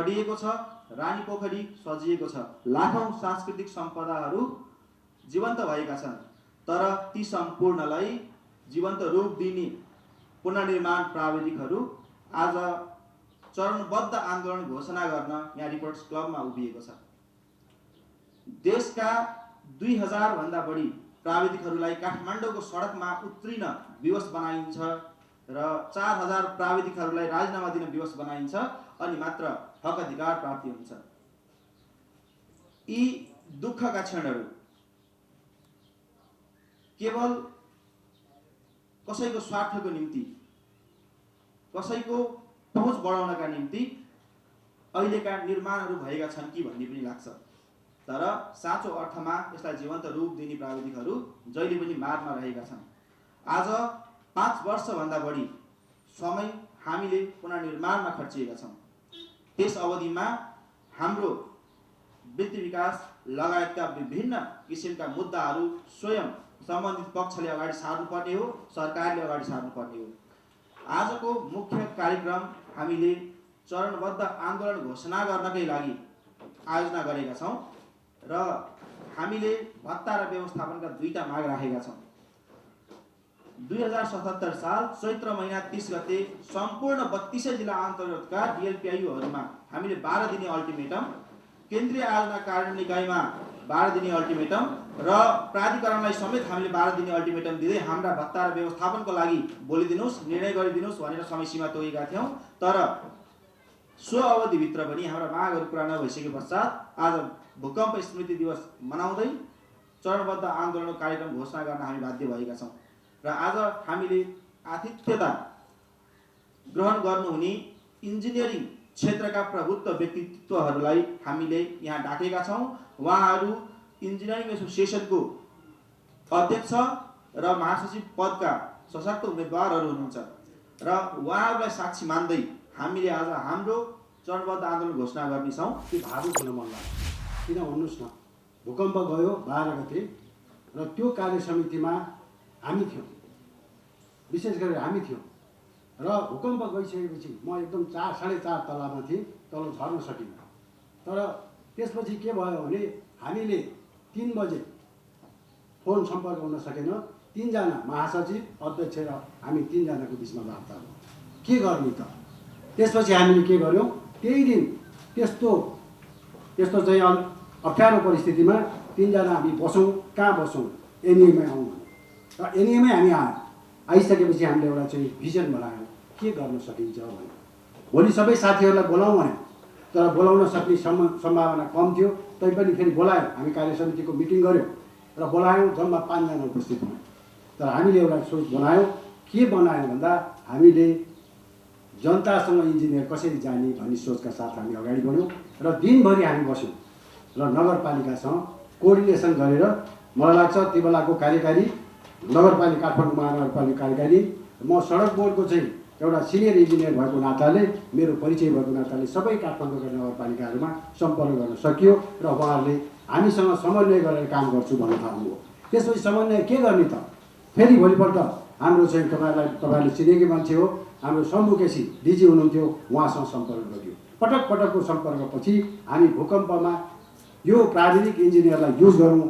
खडिएको छ, रानी पोखरी सजिएको छ, लाखौं सांस्कृतिक सम्पदाहरू जीवन्त भएका छन्। तर ती सम्पूर्णलाई जीवन्त रूप दिने पुनर्निर्माण प्राविधिकहरू आज चरणबद्ध आन्दोलन घोषणा गर्न यहाँ रिपोर्टर्स क्लबमा उभिएको छ। देशका 2000 भन्दा बढी प्राविधिकहरूलाई काठमाडौँको सडकमा उत्रिन विवश बनाइन्छ र 4000 प्राविधिकहरूलाई राजीनामा दिन विवश बनाइन्छ अनि मात्र हक अधिकार प्राप्ति हुन्छ। यी दुःखका क्षणहरू केवल कसैको स्वार्थको निम्ति, कसैको पहुँच बढाउनका निम्ति अहिलेका निर्माणहरू भएका छन् कि भन्ने पनि लाग्छ। तर साँचो अर्थमा यसलाई जीवन्त रूप दिने प्राविधिकहरू जहिले पनि मारमा रहेका छन्। आज 5 वर्षभन्दा बढी समय हामीले पुनर्निर्माणमा खर्चिएका छौँ। त्यस अवधिमा हाम्रो वृत्ति विकास लगायतका विभिन्न किसिमका मुद्दाहरू स्वयं सम्बन्धित पक्षले अगाडि सार्नुपर्ने हो, सरकारले अगाडि सार्नुपर्ने हो। आजको मुख्य कार्यक्रम हामीले चरणबद्ध आन्दोलन घोषणा गर्नकै लागि आयोजना गरेका छौँ र हामीले भत्ता र व्यवस्थापनका 2टा माग राखेका छौँ। 2077 साल चैत्र महिना 30 गते सम्पूर्ण 32 जिल्ला अन्तर्गतका डिएलपिआईयूहरूमा हामीले 12 दिने अल्टिमेटम, केन्द्रीय आयोजना कार्यान्वयन निकायमा 12 दिने अल्टिमेटम र प्राधिकरणलाई समेत हामीले 12 दिने अल्टिमेटम दिँदै हाम्रा भत्ता र व्यवस्थापनको लागि बोलिदिनुहोस्, निर्णय गरिदिनुहोस् भनेर समय सीमा तोकेका थियौँ। तर सो अवधिभित्र पनि हाम्रा मागहरू पुरा नभइसके पश्चात आज भूकम्प स्मृति दिवस मनाउँदै चरणबद्ध आन्दोलन कार्यक्रम घोषणा गर्न हामी बाध्य भएका छौँ। र आज हामीले आतिथ्यता ग्रहण गर्नुहुने इन्जिनियरिङ क्षेत्रका प्रभुत्व व्यक्तित्वहरूलाई हामीले यहाँ डाकेका छौँ। उहाँहरू इन्जिनियरिङ एसोसिएसनको अध्यक्ष र महासचिव पदका सशक्त उम्मेदवारहरू हुनुहुन्छ र उहाँहरूलाई साक्षी मान्दै हामीले आज हाम्रो चरणबद्ध आन्दोलन घोषणा गर्नेछौँ। त्यो भावुक हुन मन लाग्छ। किन भन्नुहोस् न, भूकम्प गयो 12 गते र त्यो कार्य समितिमा हामी थियौँ, विशेष गरेर हामी थियौँ र भूकम्प गइसकेपछि म एकदम 4-4.5 तलामा थिएँ, तल झर्न सकिनँ। तर त्यसपछि के भयो भने हामीले 3 बजे फोन सम्पर्क हुन सकेन। 3 जना महासचिव, अध्यक्ष र हामी 3 जनाको बिचमा वार्ता भयो। के गर्ने त? त्यसपछि हामीले के गर्यौँ, त्यही दिन त्यस्तो चाहिँ अप्ठ्यारो परिस्थितिमा 3 जना हामी बसौँ। कहाँ बसौँ? एनइएमै आउँ र एनइएमै हामी आइसकेपछि हामीले एउटा चाहिँ भिजन बनायौँ के गर्न सकिन्छ भने। भोलि सबै साथीहरूलाई बोलाउँ भने, तर बोलाउन सक्ने सम्भावना कम थियो। तैपनि फेरि बोलायौँ, हामी कार्य समितिको मिटिङ गऱ्यौँ र बोलायौँ। जम्मा 5 जना उपस्थित भयौँ। तर हामीले एउटा सोच बनायौँ। के बनायौँ भन्दा हामीले जनतासँग इन्जिनियर कसरी जाने भन्ने सोचका साथ हामी अगाडि बढ्यौँ र दिनभरि हामी बस्यौँ र नगरपालिकासँग कोअर्डिनेसन गरेर, मलाई लाग्छ त्यो बेलाको कार्यकारी नगरपालिका, काठमाडौँ महानगरपालिका कार्यकारी, म सडक बोर्डको चाहिँ एउटा सिनियर इन्जिनियर भएको नाताले, मेरो परिचय भएको नाताले सबै काठमाडौँका नगरपालिकाहरूमा सम्पर्क गर्न सकियो र उहाँहरूले हामीसँग समन्वय गरेर काम गर्छु भन्न थाल्नुभयो। त्यसपछि समन्वय के गर्ने त? फेरि भोलिपल्ट हाम्रो चाहिँ तपाईँहरूले चिनेकै मान्छे हो, हाम्रो शम्भु केसी डिजी हुनुहुन्थ्यो, उहाँसँग सम्पर्क गरियो। पटकको सम्पर्कपछि हामी भूकम्पमा यो प्राविधिक इन्जिनियरलाई युज गरौँ,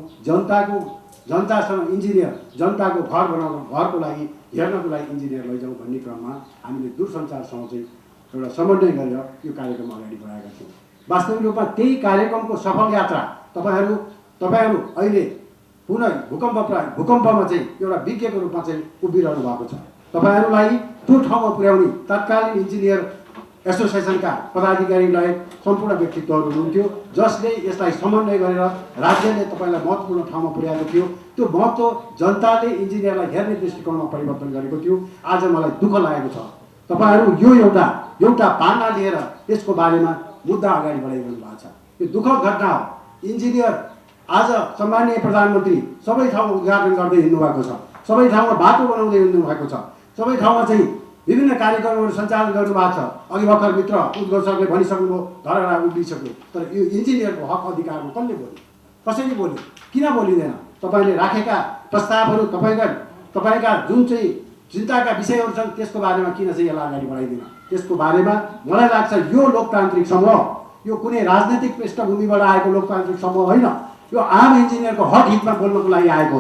जनतासँग इन्जिनियर, जनताको घर बनाउन, घरको लागि हेर्नको लागि इन्जिनियर लैजाउँ भन्ने क्रममा हामीले दूरसञ्चारसँग चाहिँ एउटा समन्वय गरेर यो कार्यक्रम अगाडि बढाएका छौँ। वास्तविक रूपमा त्यही कार्यक्रमको सफल यात्रा तपाईँहरू अहिले पुनः भूकम्पमा चाहिँ एउटा विज्ञको रूपमा चाहिँ उभिरहनु भएको छ। तपाईँहरूलाई त्यो ठाउँमा पुर्याउने तत्कालीन इन्जिनियर एसोसिएसनका पदाधिकारीलाई सम्पूर्ण व्यक्तित्वहरू हुनुहुन्थ्यो, जसले यसलाई समन्वय गरेर राज्यले तपाईँलाई महत्त्वपूर्ण ठाउँमा पुर्याएको थियो। त्यो महत्त्व जनताले इन्जिनियरलाई हेर्ने दृष्टिकोणमा परिवर्तन गरेको थियो। आज मलाई दुःख लागेको छ, तपाईँहरू यो एउटा पाना लिएर यसको बारेमा मुद्दा अगाडि बढाइरहनु भएको छ। यो दुःखद घटना हो। इन्जिनियर आज सम्माननीय प्रधानमन्त्री सबै ठाउँमा उद्घाटन गर्दै हिँड्नु भएको छ, सबै ठाउँमा बाटो बनाउँदै हिँड्नु भएको छ, सबै ठाउँमा चाहिँ विभिन्न कार्यक्रमहरू सञ्चालन गर्नुभएको छ। अघि भर्खर मित्र उद्घोष सरले भनिसक्नुभयो धरहरा उभिसक्यो। तर यो इन्जिनियरको हक अधिकारमा कसले बोल्यो? कसैले बोल्यो? किन बोलिँदैन? तपाईँले राखेका प्रस्तावहरू, तपाईँका जुन चाहिँ चिन्ताका विषयहरू छन् त्यसको बारेमा किन चाहिँ यसलाई अगाडि बढाइदिन। त्यसको बारेमा मलाई लाग्छ यो लोकतान्त्रिक समूह, यो कुनै राजनैतिक पृष्ठभूमिबाट आएको लोकतान्त्रिक समूह होइन, यो आम इन्जिनियरको हक हितमा बोल्नको लागि आएको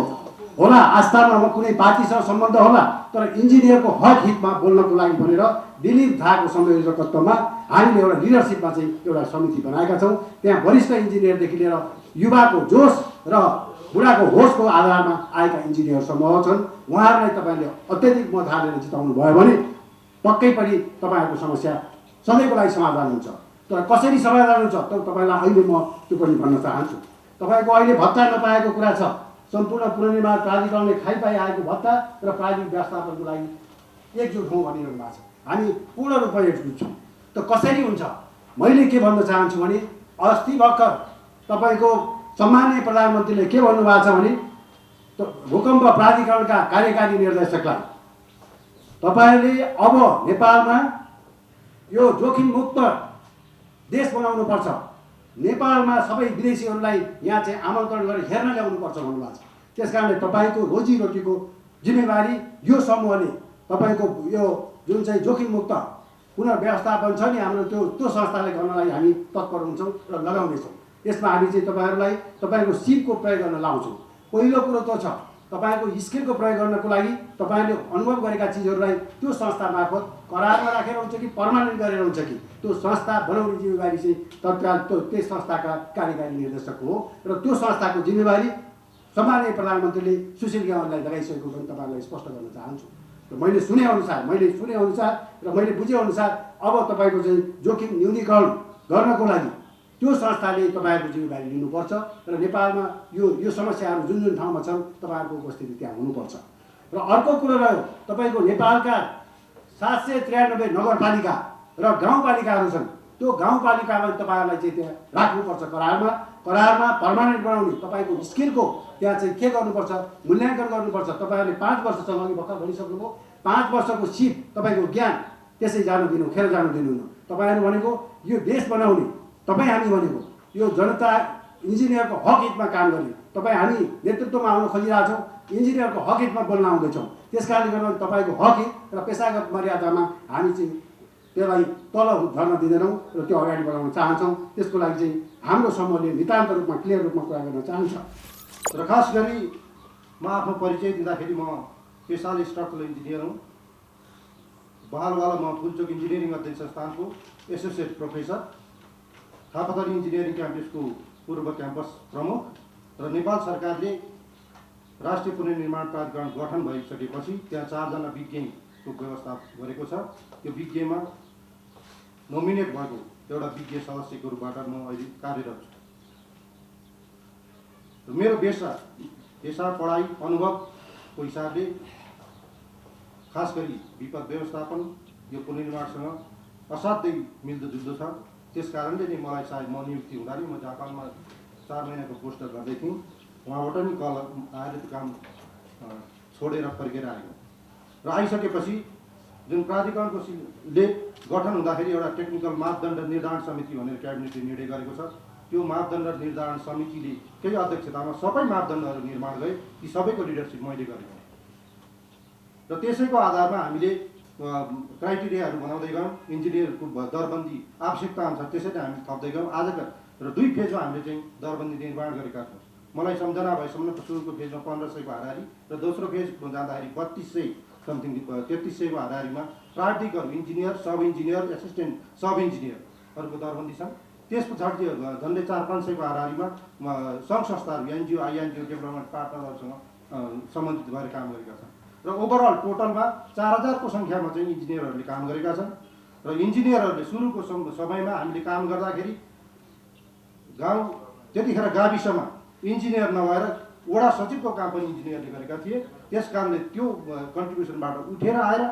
होला। आस्थामा कुनै पार्टीसँग सम्बन्ध होला, तर इन्जिनियरको हक हितमा बोल्नको लागि भनेर दिलीप थाको संयोजकत्वमा हामीले एउटा लिडरसिपमा चाहिँ एउटा समिति बनाएका छौँ। त्यहाँ वरिष्ठ इन्जिनियरदेखि लिएर युवाको जोस र बुढाको होसको आधारमा आएका इन्जिनियर समूह छन्। उहाँहरूलाई तपाईँले अत्यधिक मत हालेर जिताउनु भयो भने पक्कै पनि तपाईँहरूको समस्या सधैँको लागि समाधान हुन्छ। तर कसरी समाधान हुन्छ त तपाईँलाई अहिले म त्यो पनि भन्न चाहन्छु। तपाईँको अहिले भत्ता नपाएको कुरा छ। सम्पूर्ण पुनर्निर्माण प्राधिकरणले खाइपाइ आएको भत्ता र प्राविधिक व्यवस्थापनको लागि एकजुट हौँ भनिरहनु भएको छ। हामी पूर्ण रूपमा एकजुट छौँ। त कसरी हुन्छ? मैले के भन्न चाहन्छु भने अस्ति भर्खर तपाईँको सम्माननीय प्रधानमन्त्रीले के भन्नुभएको छ भने भूकम्प प्राधिकरणका कार्यकारी निर्देशकलाई तपाईँहरूले अब नेपालमा यो जोखिम मुक्त देश बनाउनु पर्छ, नेपालमा सबै विदेशीहरूलाई यहाँ चाहिँ आमन्त्रण गरेर हेर्न ल्याउनुपर्छ भन्नुभएको छ। त्यस कारणले तपाईँको रोजीरोटीको जिम्मेवारी यो समूहले तपाईँको यो जुन चाहिँ जोखिम मुक्त पुनर्व्यवस्थापन छ नि हाम्रो त्यो संस्थाले गर्नलाई हामी तत्पर हुन्छौँ र लगाउनेछौँ। यसमा हामी चाहिँ तपाईँहरूलाई तपाईँको सिपको प्रयोग गर्न लाउँछौँ। पहिलो कुरो त छ तपाईँको स्किलको प्रयोग गर्नको लागि तपाईँले अनुभव गरेका चिजहरूलाई त्यो संस्था मार्फत करारमा राखेर हुन्छ कि पर्मानेन्ट गरेर हुन्छ कि त्यो संस्था बनाउने जिम्मेवारी चाहिँ तत्काल त्यस संस्थाका कार्यकारी निर्देशक हो र त्यो संस्थाको जिम्मेवारी सम्माननीय प्रधानमन्त्रीले सुशील गेवालीलाई लगाइसकेको पनि तपाईँलाई स्पष्ट गर्न चाहन्छु। र मैले सुनेअनुसार र मैले बुझेअनुसार अब तपाईँको चाहिँ जोखिम न्यूनीकरण गर्नको लागि त्यो संस्थाले तपाईँहरूको जिम्मेवारी लिनुपर्छ र नेपालमा यो समस्याहरू जुन जुन ठाउँमा छन् तपाईँहरूको उपस्थिति त्यहाँ हुनुपर्छ। र अर्को कुरो रह्यो तपाईँको नेपालका 793 नगरपालिका र गाउँपालिकाहरू छन्। त्यो गाउँपालिकामा तपाईँहरूलाई चाहिँ त्यहाँ राख्नुपर्छ करारमा पर्मानेन्ट बनाउने तपाईँको स्किलको त्यहाँ चाहिँ के गर्नुपर्छ मूल्याङ्कन गर्नुपर्छ। तपाईँहरूले 5 वर्षसम्म अघि भर्खर भनिसक्नुभयो 5 वर्षको सिप तपाईँको ज्ञान त्यसै जानु दिनु खेर जानु दिनुहुन्न। तपाईँहरू भनेको यो देश बनाउने, तपाईँ हामी भनेको यो जनता इन्जिनियरको हक हितमा काम गर्ने, तपाईँ हामी नेतृत्वमा आउन खोजिरहेको छौँ, इन्जिनियरको हक हितमा बोल्न आउँदैछौँ। त्यस कारणले गर्दा तपाईँको हक हित र पेसागत मर्यादामा हामी चाहिँ त्यसलाई तल झर्न दिँदैनौँ र त्यो अगाडि बढाउन चाहन्छौँ। त्यसको लागि चाहिँ हाम्रो समूहले नितान्त रूपमा क्लियर रूपमा कुरा गर्न चाहन्छ। र खास गरी म आफ्नो परिचय दिँदाखेरि म पेसाले स्ट्रक्चरल इन्जिनियर हुँ। बहालवाला म फुलचोक इन्जिनियरिङ अध्ययन संस्थानको एसोसिएट प्रोफेसर, थापाथली इन्जिनियरिङ क्याम्पसको पूर्व क्याम्पस प्रमुख र नेपाल सरकारले राष्ट्रिय पुनर्निर्माण प्राधिकरण गठन भइसकेपछि त्यहाँ 4 जना विज्ञको व्यवस्था गरेको छ। त्यो विज्ञमा नोमिनेट भएको एउटा विज्ञ सदस्यको रूपबाट म अहिले कार्यरत छु। मेरो पेसा पढाइ अनुभवको हिसाबले खास गरी विपद व्यवस्थापन यो पुनर्निर्माणसँग असाध्यै मिल्दोजुल्दो छ। त्यस कारणले नै मलाई सायद म नियुक्ति हुँदा नि म जापानमा 4 महिनाको पोस्टर गर्दै थिएँ। उहाँबाट नि कल आएर त्यो काम छोडेर फर्केर आएको र आइसकेपछि जुन प्राधिकरणको ले गठन हुँदाखेरि एउटा टेक्निकल मापदण्ड निर्धारण समिति भनेर क्याबिनेटले निर्णय गरेको छ। त्यो मापदण्ड निर्धारण समितिले केही अध्यक्षतामा सबै मापदण्डहरू निर्माण गरे, ती सबैको लिडरसिप मैले गरेको र त्यसैको आधारमा हामीले क्राइटेरियाहरू बनाउँदै गयौँ। इन्जिनियरको दरबन्दी आवश्यकता अनुसार त्यसैले हामी थप्दै गयौँ। आजका र 2 फेजमा हामीले चाहिँ दरबन्दी निर्माण गरेका छौँ। मलाई सम्झना भएसम्म सुरुको फेजमा 1500को हाराहारी र दोस्रो फेजमा जाँदाखेरि 3200 समथिङ 3300को हाराहारीमा प्राविधिकहरू इन्जिनियर, सब इन्जिनियर, एसिस्टेन्ट सब इन्जिनियरहरूको दरबन्दी छन्। त्यस पछाडि झन्डै 400-500को हाराहारीमा सङ्घ संस्थाहरू एनजिओ आइएनजिओ डेभलपमेन्ट पार्टनरहरूसँग सम्बन्धित भएर काम गरेका छन् र ओभरअल टोटलमा 4000को सङ्ख्यामा चाहिँ इन्जिनियरहरूले काम गरेका छन्। र इन्जिनियरहरूले सुरुको समयमा हामीले काम गर्दाखेरि गाउँ त्यतिखेर गाविसमा इन्जिनियर नभएर वडा सचिवको काम पनि इन्जिनियरले गरेका थिए। त्यस कारणले त्यो कन्ट्रिब्युसनबाट उठेर आएर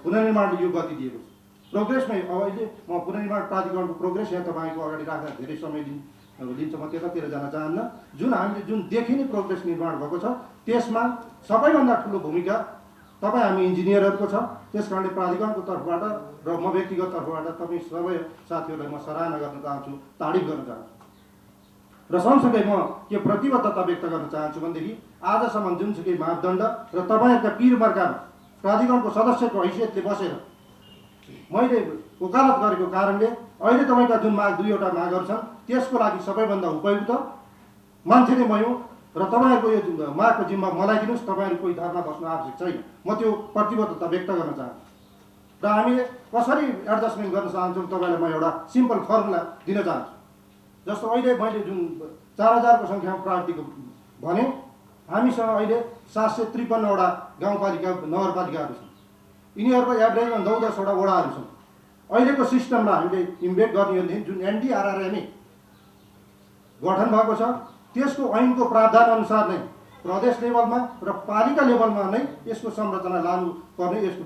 पुनर्निर्माणले यो गति दिएको छ। प्रोग्रेसमै अब अहिले म पुनर्निर्माण प्राधिकरणको प्रोग्रेस यहाँ तपाईँको अगाडि राख्दा धेरै समय लिन्छ, म त्यतातिर जान चाहन्न। हामीले जुन देखिने प्रोग्रेस निर्माण भएको छ त्यसमा सबैभन्दा ठुलो भूमिका तपाईँ हामी इन्जिनियरहरूको छ। त्यस कारणले प्राधिकरणको तर्फबाट र म व्यक्तिगत तर्फबाट तपाईँ सबै साथीहरूलाई म सराहना गर्न चाहन्छु, तारिफ गर्न चाहन्छु। र सँगसँगै म के प्रतिबद्धता व्यक्त गर्न चाहन्छु भनेदेखि आजसम्म जुनसुकै मापदण्ड र तपाईँहरूका पीर मर्का प्राधिकरणको सदस्यको हैसियतले बसेर मैले वकालत गरेको कारणले अहिले तपाईँका जुन माग 2वटा मागहरू छन् त्यसको लागि सबैभन्दा उपयुक्त मान्छे नै म हुँ र तपाईँहरूको यो मागको जिम्मा मलाई दिनुहोस्। तपाईँहरू कोही धर्ना बस्नु आवश्यक छैन। म त्यो प्रतिबद्धता व्यक्त गर्न चाहन्छु र हामीले कसरी एडजस्टमेन्ट गर्न चाहन्छौँ तपाईँलाई म एउटा सिम्पल फर्मुला दिन चाहन्छु। जस्तो अहिले मैले जुन 4000 को सङ्ख्यामा प्राविधिक भने हामीसँग अहिले 753वटा गाउँपालिका नगरपालिकाहरू छन्। यिनीहरूको एभरेजमा 9-10वटा वडाहरू छन्। अहिलेको सिस्टममा हामीले इम्बेड गर्ने हो भने जुन एनडीआरआरएमए गठन भएको छ त्यसको ऐनको प्रावधान अनुसार नै प्रदेश लेभलमा र पालिका लेभलमा नै यसको संरचना लागू गर्ने यसको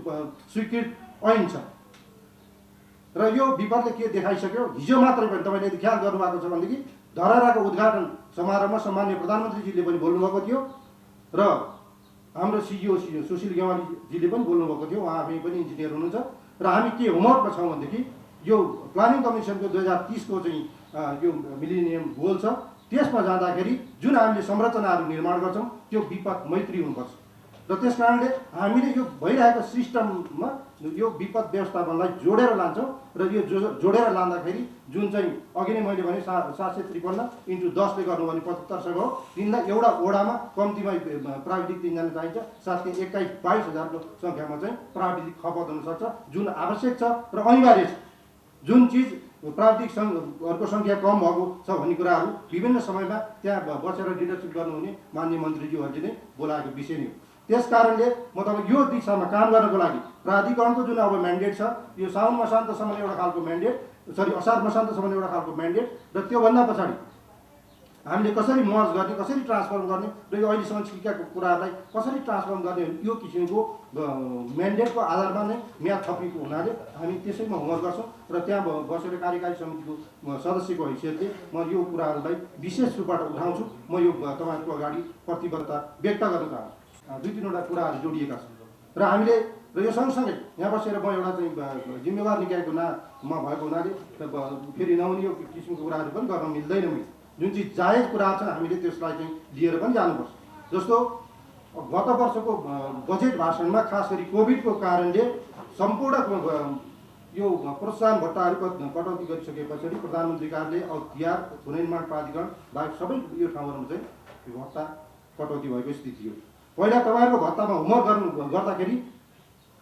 स्वीकृत ऐन छ। र यो विपदले के देखाइसक्यो, हिजो मात्रै पनि तपाईँले यदि ख्याल गर्नुभएको छ भनेदेखि धरहराको उद्घाटन समारोहमा सम्माननीय प्रधानमन्त्रीजीले पनि बोल्नुभएको थियो र हाम्रो सिइओ सुशील गेवालीजीले पनि बोल्नुभएको थियो। उहाँ आफै पनि इन्जिनियर हुनुहुन्छ र हामी के होमवर्कमा छौँ भनेदेखि यो प्लानिङ कमिसनको 2030 को चाहिँ यो मिलेनियम गोल छ त्यसमा जाँदाखेरि जुन हामीले संरचनाहरू निर्माण गर्छौँ त्यो विपद मैत्री हुनुपर्छ र त्यस कारणले हामीले यो भइरहेको सिस्टममा यो विपद व्यवस्थापनलाई जोडेर लान्छौँ र यो जोडेर लाँदाखेरि जुन चाहिँ अघि नै मैले भने 753 × 10 ले गर्नु भने 75 हो। तिनलाई एउटा वडामा कम्तीमा प्राविधिक 3 जना चाहिन्छ। साथै 21-22 को सङ्ख्यामा चाहिँ प्राविधिक खपत हुनसक्छ जुन आवश्यक छ र अनिवार्य छ। जुन चिज प्राविधिक सङ्घहरूको सङ्ख्या कम भएको छ भन्ने कुराहरू विभिन्न समयमा त्यहाँ बसेर लिडरसिप गर्नुहुने माननीय मन्त्रीज्यूहरूले नै बोलाएको विषय नै हो। त्यस कारणले म तपाईँ यो दिशामा काम गर्नको लागि प्राधिकरणको जुन अब म्यान्डेट छ यो साउन मसान्तसम्म एउटा खालको म्यान्डेट असार मसान्तसम्म एउटा खालको म्यान्डेट र त्योभन्दा पछाडि हामीले कसरी मर्ज गर्ने, कसरी ट्रान्सफर्म गर्ने र यो अहिलेसम्म छिकेको कुराहरूलाई कसरी ट्रान्सफर्म गर्ने यो किसिमको म्यान्डेटको आधारमा नै म्याद थपिएको हुनाले हामी त्यसैमा होमवर्क गर्छौँ र त्यहाँ बसेर कार्यकारी समितिको सदस्यको हैसियतले म यो कुराहरूलाई विशेष रूपबाट उठाउँछु। म यो तपाईँहरूको अगाडि प्रतिबद्धता व्यक्त गर्न चाहन्छु। 2-3वटा कुराहरू जोडिएका छन् र हामीले र यो सँगसँगै यहाँ बसेर म एउटा चाहिँ जिम्मेवार निकायको नाममा भएको हुनाले फेरि नहुने यो किसिमको कुराहरू पनि गर्न मिल्दैन। जुन चाहिँ जायज कुराहरू छन् हामीले त्यसलाई चाहिँ लिएर पनि जानुपर्छ। जस्तो गत वर्षको बजेट भाषणमा खास गरी कोभिडको कारणले सम्पूर्ण यो प्रोत्साहन भत्ताहरू कटौती गरिसके पछाडि प्रधानमन्त्री कार्यालय औ तिहार पुनर्निर्माण प्राधिकरण बाहेक सबै यो ठाउँहरूमा चाहिँ भत्ता कटौती भएको स्थिति हो। पहिला तपाईँहरूको भत्तामा होमवर्क गर्दाखेरि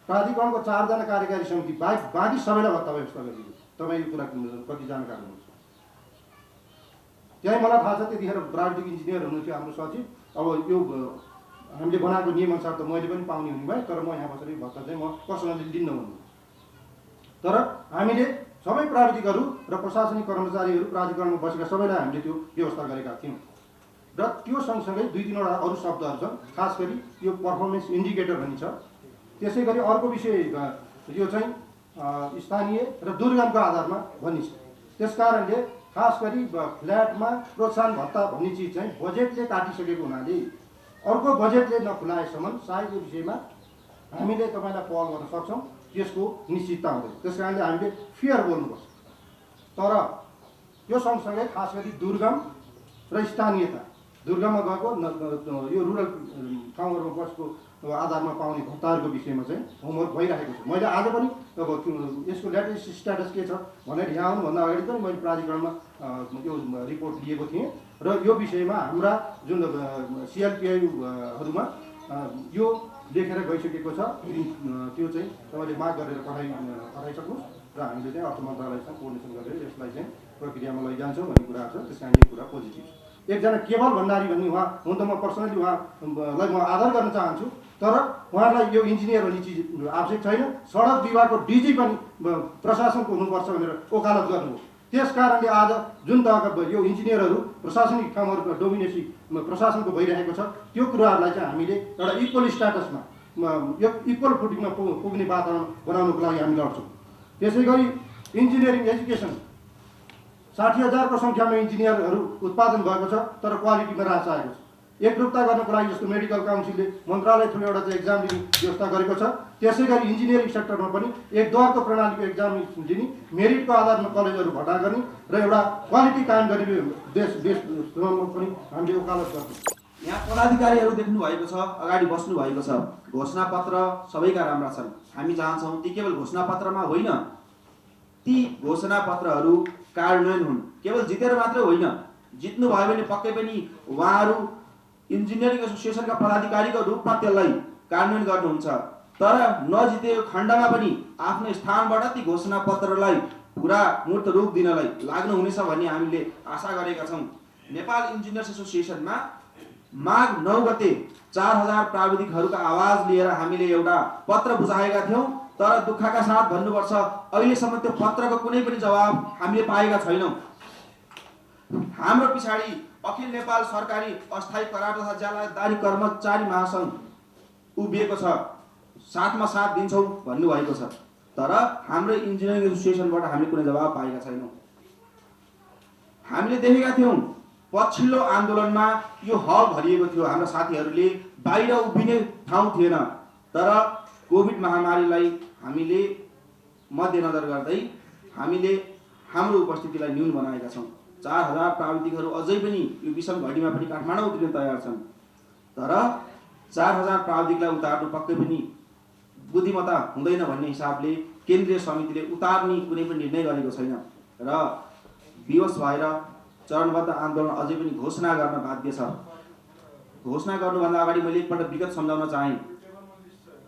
प्राधिकरणको 4 जना कार्यकारी समिति बाहेक बाँकी सबैलाई भत्ता व्यवस्था गरिदियो। तपाईँ यो कुरा कति जानकार हुनुहुन्छ? त्यही मलाई थाहा छ त्यतिखेर प्राविधिक इन्जिनियर हुनुहुन्थ्यो हाम्रो सचिव। अब यो हामीले बनाएको नियमअनुसार त मैले पनि पाउने हुने भए तर म यहाँ बसेर यो भत्ता चाहिँ म पर्सनली लिन्न भन्नु। तर हामीले सबै प्राविधिकहरू र प्रशासनिक कर्मचारीहरू प्राधिकरणमा बसेका सबैलाई हामीले त्यो व्यवस्था गरेका थियौँ र त्यो सँगसँगै 2-3वटा अरू शब्दहरू छन्। खास गरी यो पर्फर्मेन्स इन्डिकेटर भन्ने छ। त्यसै गरी अर्को विषय यो चाहिँ स्थानीय र दुर्गमको आधारमा भन्ने छ। त्यस कारणले खास गरी फ्ल्याटमा प्रोत्साहन भत्ता भन्ने चिज चाहिँ बजेटले काटिसकेको हुनाले अर्को बजेटले नखुलाएसम्म सायद यो विषयमा हामीले तपाईँलाई पहल गर्न सक्छौँ। त्यसको निश्चितता हुँदैन। त्यस कारणले हामीले फेयर बोल्नुपर्छ। तर यो सँगसँगै खास गरी दुर्गम र स्थानीयता दुर्गममा गएको यो रुरल ठाउँहरूमा बसेको आधारमा पाउने भत्ताहरूको विषयमा चाहिँ होमवर्क भइरहेको छ। मैले आज पनि अब यसको लेटेस्ट स्ट्याटस के छ भनेर यहाँ आउनुभन्दा अगाडि पनि मैले प्राधिकरणमा यो रिपोर्ट लिएको थिएँ र यो विषयमा हाम्रा जुन सिएलपिआईहरूमा यो लेखेर गइसकेको छ। त्यो चाहिँ तपाईँले माग गरेर पठाइसक्नुहोस् र हामीले चाहिँ अर्थ मन्त्रालयसँग कोर्डिनेसन गरेर यसलाई चाहिँ प्रक्रियामा लैजान्छौँ भन्ने कुरा छ। त्यस कारण यो कुरा पोजिटिभ छ। एकजना केवल भण्डारी भन्ने उहाँ हुन त म पर्सनली उहाँलाई म आदर गर्न चाहन्छु तर उहाँलाई यो इन्जिनियर भन्ने चिज आवश्यक छैन। सडक विभागको डिजी पनि प्रशासनको हुनुपर्छ भनेर वकालत गर्नुभयो। त्यस कारणले आज जुन तहका यो इन्जिनियरहरू प्रशासनिक कामहरू डोमिनेसी प्रशासनको भइरहेको छ त्यो कुराहरूलाई चाहिँ हामीले एउटा इक्वल स्ट्याटसमा यो इक्वल फुटिङमा पुग्ने वातावरण बनाउनको लागि हामी लड्छौँ। त्यसै गरी इन्जिनियरिङ एजुकेसन 60,000 को सङ्ख्यामा इन्जिनियरहरू उत्पादन भएको छ तर क्वालिटीमा रास आएको छ। एकरूपता गर्नको लागि जस्तो मेडिकल काउन्सिलले मन्त्रालय थ्रु एउटा चाहिँ एक्जाम लिने व्यवस्था गरेको छ। त्यसै गरी इन्जिनियरिङ सेक्टरमा पनि एकद्वारको प्रणालीको एक्जाम लिने, मेरिटको आधारमा कलेजहरू भर्ना गर्ने र एउटा क्वालिटी कायम गर्ने देशमा पनि हामीले वकालत गर्छौँ। यहाँ पदाधिकारीहरू देख्नु भएको छ, अगाडि बस्नु भएको छ। घोषणापत्र सबैका राम्रा छन्। हामी चाहन्छौँ ती केवल घोषणापत्रमा होइन, ती घोषणापत्रहरू कार्यान्वयन हुन्। केवल जितेर मात्रै होइन, जित्नु भयो भने पक्कै पनि उहाँहरू इन्जिनियरिङ एसोसिएसनका पदाधिकारीको रूपमा त्यसलाई कार्यान्वयन गर्नुहुन्छ। तर नजितेको खण्डमा पनि आफ्नो स्थानबाट ती घोषणापत्रलाई पुरा मूर्त रूप दिनलाई लाग्नुहुनेछ भन्ने हामीले आशा गरेका छौँ। नेपाल इन्जिनियर्स एसोसिएसनमा माघ 9 गते 4000 प्राविधिकहरूका आवाज लिएर हामीले एउटा पत्र बुझाएका थियौँ। तर दुःखका साथ भन्नुपर्छ, अहिलेसम्म त्यो पत्रको कुनै पनि जवाब हामीले पाएका छैनौँ। हाम्रो पछाडि अखिल नेपाल सरकारी अस्थायी करार तथा जालदारी कर्मचारी महासङ्घ उभिएको छ, साथमा साथ दिन्छौँ भन्नुभएको छ। तर हाम्रो इन्जिनियरिङ एसोसिएसनबाट हामीले कुनै जवाब पाएका छैनौँ। हामीले देखेका थियौँ पछिल्लो आन्दोलनमा यो हल भरिएको थियो, हाम्रो साथीहरूले बाहिर उभिने ठाउँ थिएन। तर कोभिड महामारीलाई हामीले मध्यनजर गर्दै हामीले हाम्रो उपस्थितिलाई न्यून बनाएका छौँ। 4000 प्राविधिकहरू अझै पनि यो विषम घडीमा पनि काठमाडौँ उत्रिन तयार छन्। तर 4000 प्राविधिकलाई उतार्नु पक्कै पनि बुद्धिमत्ता हुँदैन भन्ने हिसाबले केन्द्रीय समितिले उतार्ने कुनै पनि निर्णय गरेको छैन र विवश भएर चरणबद्ध आन्दोलन अझै पनि घोषणा गर्न बाध्य छ। घोषणा गर्नुभन्दा अगाडि मैले एकपल्ट विगत सम्झाउन चाहेँ।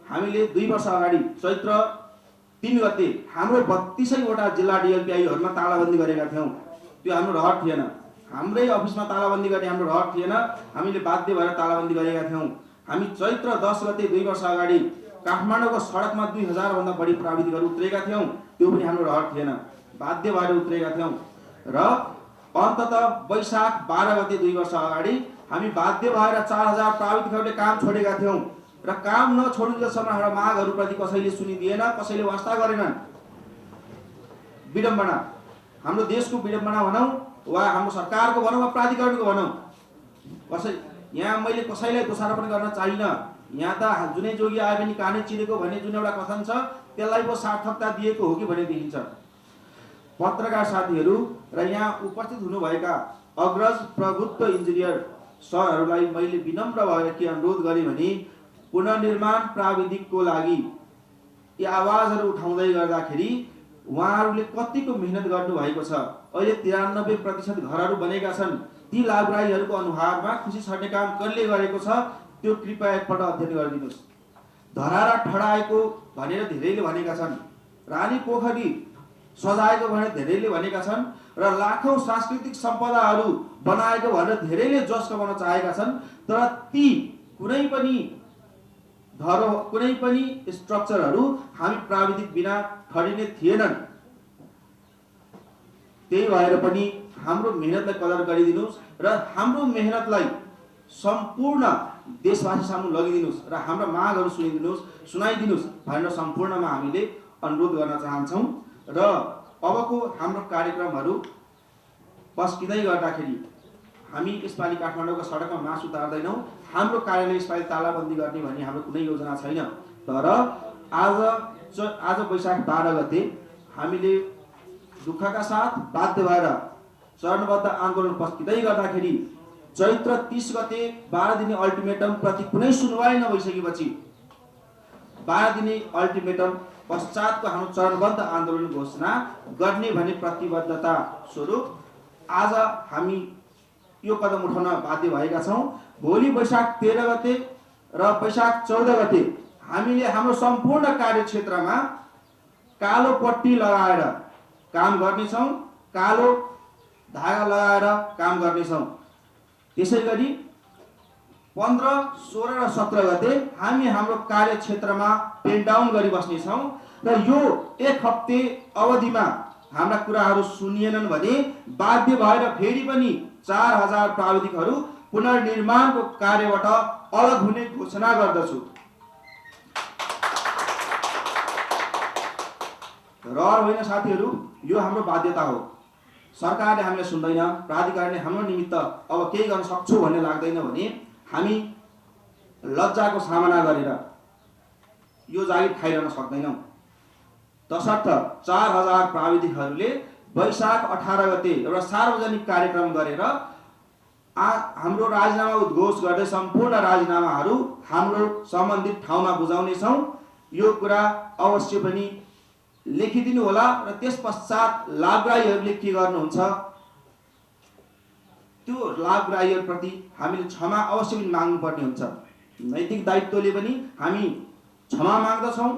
हामीले 2 वर्ष अगाडि चैत्र 3 गते हाम्रो 32वटा जिल्ला डिएलपिआईहरूमा तालाबन्दी गरेका थियौँ। त्यो हाम्रो रहर थिएन, हाम्रै अफिसमा तालाबन्दी गर्ने हाम्रो रहर थिएन। हामीले बाध्य भएर तालाबन्दी गरेका थियौँ। हामी चैत्र 10 गते 2 वर्ष अगाडि काठमाडौँको सडकमा 2000 भन्दा बढी प्राविधिकहरू उत्रेका थियौँ। त्यो पनि हाम्रो रहर थिएन, बाध्य भएर उत्रेका थियौँ। र अन्ततः वैशाख 12 गते 2 वर्ष अगाडि हामी बाध्य भएर 4000 प्राविधिकहरूले काम छोडेका थियौँ। र काम नछोडिन्जेलसम्म हाम्रा मागहरूप्रति कसैले सुनिदिएन, कसैले वास्ता गरेनन्। विडम्बना, हाम्रो देशको विडम्बना भनौँ वा हाम्रो सरकारको भनौँ वा प्राधिकरणको भनौँ, यहाँ मैले कसैलाई दोषारोपण गर्न चाहिनँ। यहाँ त जुनै जोगी आए पनि कानै चिरेको भन्ने जुन एउटा कथन छ, त्यसलाई पो सार्थकता दिएको हो कि भन्ने देखिन्छ। पत्रकार साथीहरू र यहाँ उपस्थित हुनुभएका अग्रज प्रभुत्व इन्जिनियर सरहरूलाई मैले विनम्र भएर के अनुरोध गरेँ भने पुनर्निर्माण प्राविधिकको लागि यी आवाजहरू उठाउँदै गर्दाखेरि उहाँहरूले कतिको मेहनत गर्नुभएको छ। अहिले 93% घरहरू बनेका छन्। ती लाभग्राहीहरूको अनुहारमा खुसी छर्ने काम कसले गरेको छ त्यो कृपया एकपल्ट अध्ययन गरिदिनुहोस्। धरारा ठडाएको भनेर धेरैले भनेका छन्, रानी पोखरी सजाएको भनेर धेरैले भनेका छन् र लाखौं सांस्कृतिक सम्पदाहरू बनाएको भनेर धेरैले जस कमाउन चाहेका छन्। तर ती कुनै पनि स्ट्रक्चरहरू हामी प्राविधिक बिना ठडिने थिएनन्। त्यही भएर पनि हाम्रो मेहनतलाई कदर गरिदिनुहोस् र हाम्रो मेहनतलाई सम्पूर्ण देशवासी सामु लगिदिनुहोस् र हाम्रा मागहरू सुनाइदिनुहोस् भनेर सम्पूर्णमा हामीले अनुरोध गर्न चाहन्छौँ। र अबको हाम्रो कार्यक्रमहरू पस्किँदै गर्दाखेरि हामी यसपालि काठमाडौँको सडकमा मासु उतार्दैनौँ। हाम्रो कार्यालय यसपालि तालाबन्दी गर्ने भन्ने हाम्रो कुनै योजना छैन। तर आज वैशाख 12 गते हामीले दुःखका साथ बाध्य भएर चरणबद्ध आन्दोलन पस्किँदै गर्दाखेरि चैत्र 30 गते 12 दिने अल्टिमेटम प्रति कुनै सुनवाई नभइसकेपछि 12 दिने अल्टिमेटम पश्चातको हाम्रो चरणबद्ध आन्दोलन घोषणा गर्ने भन्ने प्रतिबद्धता स्वरूप आज हामी यो कदम उठाउन बाध्य भएका छौँ। भोलि वैशाख 13 गते र वैशाख 14 गते हामीले हाम्रो सम्पूर्ण कार्यक्षेत्रमा कालो पट्टी लगाएर काम गर्नेछौँ, कालो धागा लगाएर काम गर्नेछौँ। त्यसैगरी 15, 16 र 17 गते हामी हाम्रो कार्यक्षेत्रमा पेन डाउन गरिबस्नेछौँ र यो 1 हप्ते अवधिमा हाम्रा कुराहरू सुनिएनन् भने बाध्य भएर फेरि पनि 4000 प्राविधिकहरू पुनर्निर्माणको कार्यबाट अलग हुने घोषणा गर्दछु। रहर होइन साथीहरू, यो हाम्रो बाध्यता हो। सरकारले हामीलाई सुन्दैन, प्राधिकरणले हाम्रो निमित्त अब केही गर्न सक्छु भन्ने लाग्दैन भने हामी लज्जाको सामना गरेर यो जागिर खाइरहन सक्दैनौँ। तसर्थ 4000 प्राविधिकहरूले वैशाख 18 गते एउटा सार्वजनिक कार्यक्रम गरेर हाम्रो राजीनामा उद्घोष गर्दै सम्पूर्ण राजीनामाहरू हाम्रो सम्बन्धित ठाउँमा बुझाउनेछौँ। यो कुरा अवश्य पनि लेखिदिनु होला र त्यस पश्चात लाभग्राहीहरूले के गर्नुहुन्छ त्यो लाभग्राहीहरूप्रति हामीले क्षमा अवश्य पनि माग्नुपर्ने हुन्छ। नैतिक दायित्वले पनि हामी क्षमा माग्दछौँ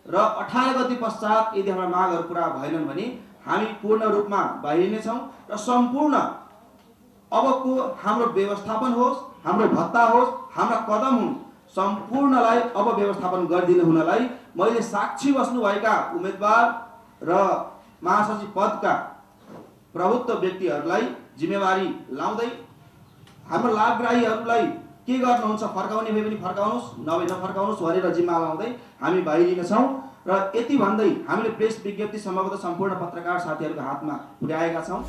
र 18 गते पश्चात यदि हाम्रा मागहरू पुरा भएनन् भने हामी पूर्ण रूपमा बाहिरिनेछौँ र सम्पूर्ण अबको हाम्रो व्यवस्थापन होस्, हाम्रो भत्ता होस्, हाम्रा कदम हुन्, सम्पूर्णलाई अब व्यवस्थापन गरिदिनु हुनलाई मैले साक्षी बस्नुभएका उम्मेदवार र महासचिव पदका प्रभुत्व व्यक्तिहरूलाई जिम्मेवारी लाउँदै हाम्रो लाभग्राहीहरूलाई के गर्नुहुन्छ फर्काउने भए पनि फर्काउनुहोस्, नभए नफर्काउनुहोस् भनेर जिम्मा लाउँदै हामी बाहिरिनेछौँ। र यति भन्दै हामीले प्रेस विज्ञप्ति सम्भवतः सम्पूर्ण पत्रकार साथीहरूको हातमा पुर्याएका छौँ।